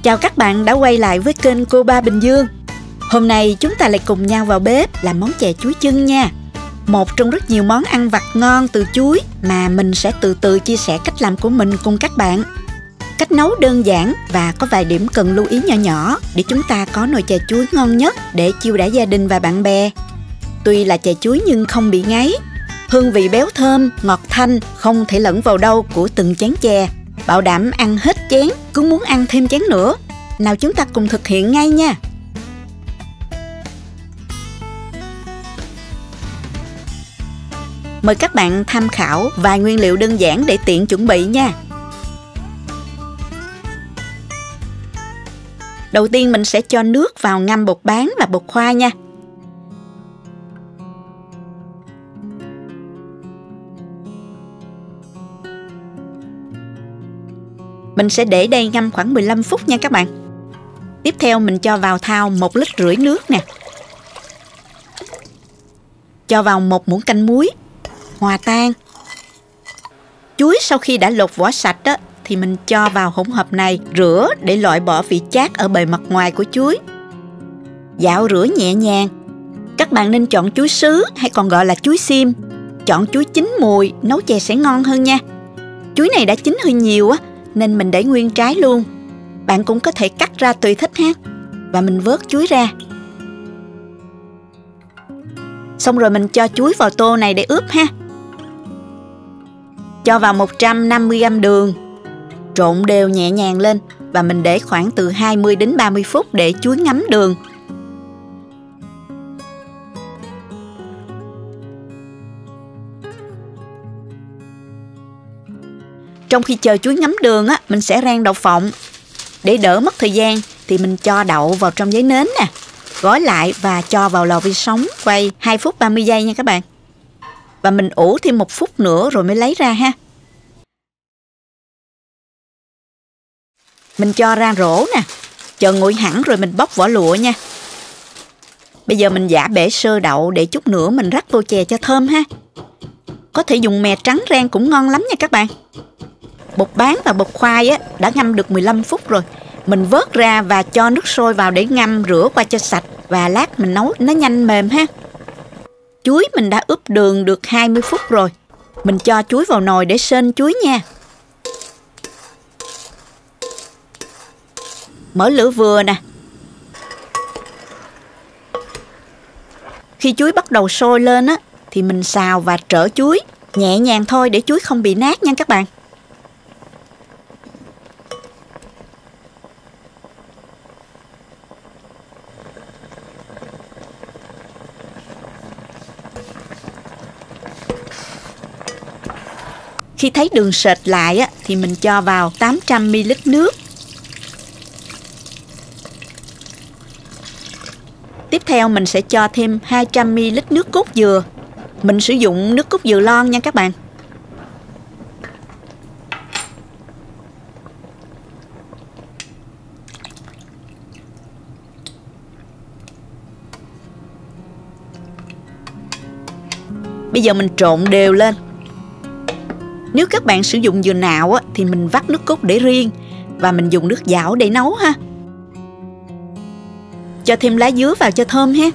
Chào các bạn đã quay lại với kênh Cô Ba Bình Dương. Hôm nay chúng ta lại cùng nhau vào bếp làm món chè chuối chưng nha. Một trong rất nhiều món ăn vặt ngon từ chuối mà mình sẽ từ từ chia sẻ cách làm của mình cùng các bạn. Cách nấu đơn giản và có vài điểm cần lưu ý nhỏ nhỏ để chúng ta có nồi chè chuối ngon nhất để chiêu đãi gia đình và bạn bè. Tuy là chè chuối nhưng không bị ngấy. Hương vị béo thơm, ngọt thanh không thể lẫn vào đâu của từng chén chè. Bảo đảm ăn hết chén, cứ muốn ăn thêm chén nữa. Nào chúng ta cùng thực hiện ngay nha. Mời các bạn tham khảo vài nguyên liệu đơn giản để tiện chuẩn bị nha. Đầu tiên mình sẽ cho nước vào ngâm bột bán và bột khoai nha. Mình sẽ để đây ngâm khoảng 15 phút nha các bạn. Tiếp theo mình cho vào thau 1,5 lít nước nè. Cho vào 1 muỗng canh muối, hòa tan. Chuối sau khi đã lột vỏ sạch đó, thì mình cho vào hỗn hợp này, rửa để loại bỏ vị chát ở bề mặt ngoài của chuối. Dạo rửa nhẹ nhàng. Các bạn nên chọn chuối sứ hay còn gọi là chuối xiêm. Chọn chuối chín mùi, nấu chè sẽ ngon hơn nha. Chuối này đã chín hơi nhiều á, nên mình để nguyên trái luôn. Bạn cũng có thể cắt ra tùy thích ha. Và mình vớt chuối ra. Xong rồi mình cho chuối vào tô này để ướp ha. Cho vào 150g đường. Trộn đều nhẹ nhàng lên. Và mình để khoảng từ 20 đến 30 phút để chuối ngấm đường. Trong khi chờ chuối ngấm đường á, mình sẽ rang đậu phộng. Để đỡ mất thời gian thì mình cho đậu vào trong giấy nến nè. Gói lại và cho vào lò vi sóng quay 2 phút 30 giây nha các bạn. Và mình ủ thêm 1 phút nữa rồi mới lấy ra ha. Mình cho ra rổ nè. Chờ nguội hẳn rồi mình bóc vỏ lụa nha. Bây giờ mình giã bể sơ đậu để chút nữa mình rắc vô chè cho thơm ha. Có thể dùng mè trắng rang cũng ngon lắm nha các bạn. Bột bán và bột khoai á, đã ngâm được 15 phút rồi. Mình vớt ra và cho nước sôi vào để ngâm rửa qua cho sạch. Và lát mình nấu nó nhanh mềm ha. Chuối mình đã ướp đường được 20 phút rồi. Mình cho chuối vào nồi để sên chuối nha. Mở lửa vừa nè. Khi chuối bắt đầu sôi lên á, thì mình xào và trở chuối. Nhẹ nhàng thôi để chuối không bị nát nha các bạn. Khi thấy đường sệt lại á, thì mình cho vào 800ml nước. Tiếp theo mình sẽ cho thêm 200ml nước cốt dừa. Mình sử dụng nước cốt dừa lon nha các bạn. Bây giờ mình trộn đều lên. Nếu các bạn sử dụng dừa nạo á, thì mình vắt nước cốt để riêng. Và mình dùng nước dảo để nấu ha. Cho thêm lá dứa vào cho thơm ha.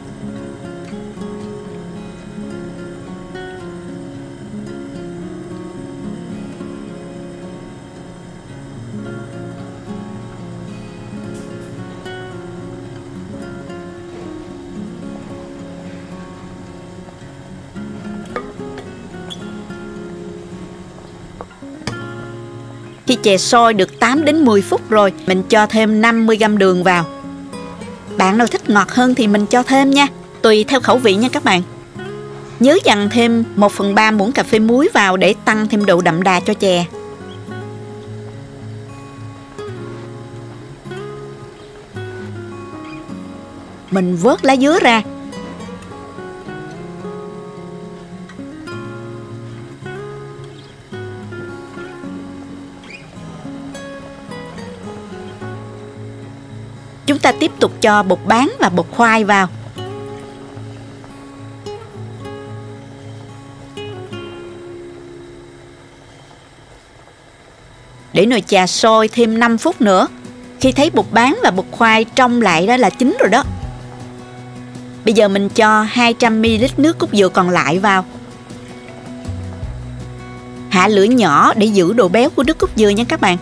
Khi chè sôi được 8 đến 10 phút rồi, mình cho thêm 50g đường vào. Bạn nào thích ngọt hơn thì mình cho thêm nha. Tùy theo khẩu vị nha các bạn. Nhớ dằn thêm 1/3 muỗng cà phê muối vào để tăng thêm độ đậm đà cho chè. Mình vớt lá dứa ra. Chúng ta tiếp tục cho bột bán và bột khoai vào. Để nồi chà sôi thêm 5 phút nữa. Khi thấy bột bán và bột khoai trong lại đó là chín rồi đó. Bây giờ mình cho 200ml nước cốt dừa còn lại vào. Hạ lửa nhỏ để giữ độ béo của nước cốt dừa nha các bạn.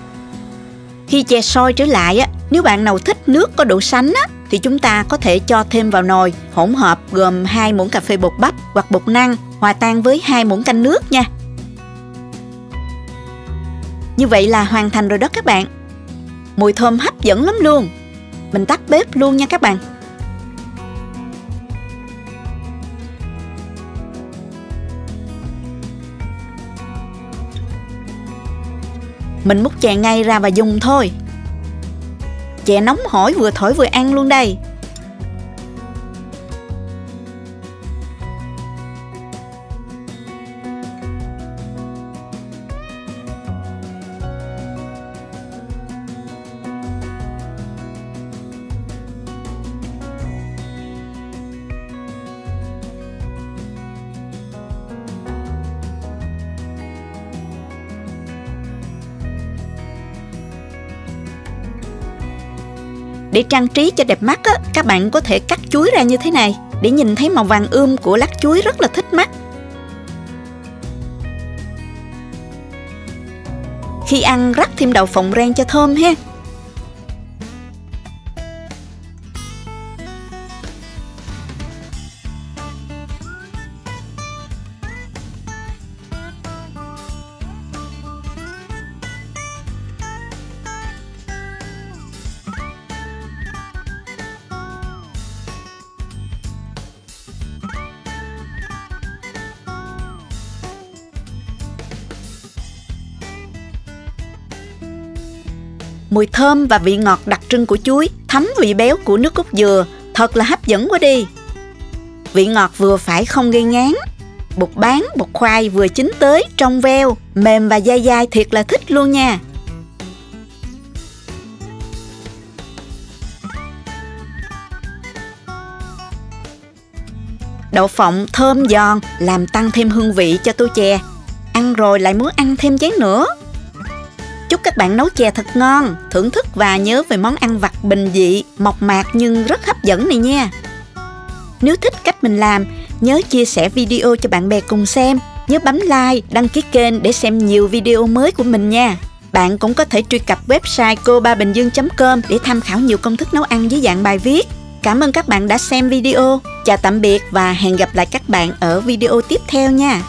Khi chè sôi trở lại á, nếu bạn nào thích nước có độ sánh á, thì chúng ta có thể cho thêm vào nồi hỗn hợp gồm 2 muỗng cà phê bột bắp hoặc bột năng hòa tan với 2 muỗng canh nước nha. Như vậy là hoàn thành rồi đó các bạn. Mùi thơm hấp dẫn lắm luôn. Mình tắt bếp luôn nha các bạn. Mình múc chè ngay ra và dùng thôi. Chè nóng hổi vừa thổi vừa ăn luôn đây. Để trang trí cho đẹp mắt á, các bạn có thể cắt chuối ra như thế này để nhìn thấy màu vàng ươm của lát chuối rất là thích mắt. Khi ăn rắc thêm đậu phộng rang cho thơm ha. Mùi thơm và vị ngọt đặc trưng của chuối thấm vị béo của nước cốt dừa, thật là hấp dẫn quá đi. Vị ngọt vừa phải không gây ngán. Bột bán, bột khoai vừa chín tới, trong veo, mềm và dai dai thiệt là thích luôn nha. Đậu phộng thơm giòn làm tăng thêm hương vị cho tô chè. Ăn rồi lại muốn ăn thêm chén nữa. Chúc các bạn nấu chè thật ngon, thưởng thức và nhớ về món ăn vặt bình dị, mộc mạc nhưng rất hấp dẫn này nha. Nếu thích cách mình làm, nhớ chia sẻ video cho bạn bè cùng xem. Nhớ bấm like, đăng ký kênh để xem nhiều video mới của mình nha. Bạn cũng có thể truy cập website cobabình dương.com để tham khảo nhiều công thức nấu ăn dưới dạng bài viết. Cảm ơn các bạn đã xem video. Chào tạm biệt và hẹn gặp lại các bạn ở video tiếp theo nha.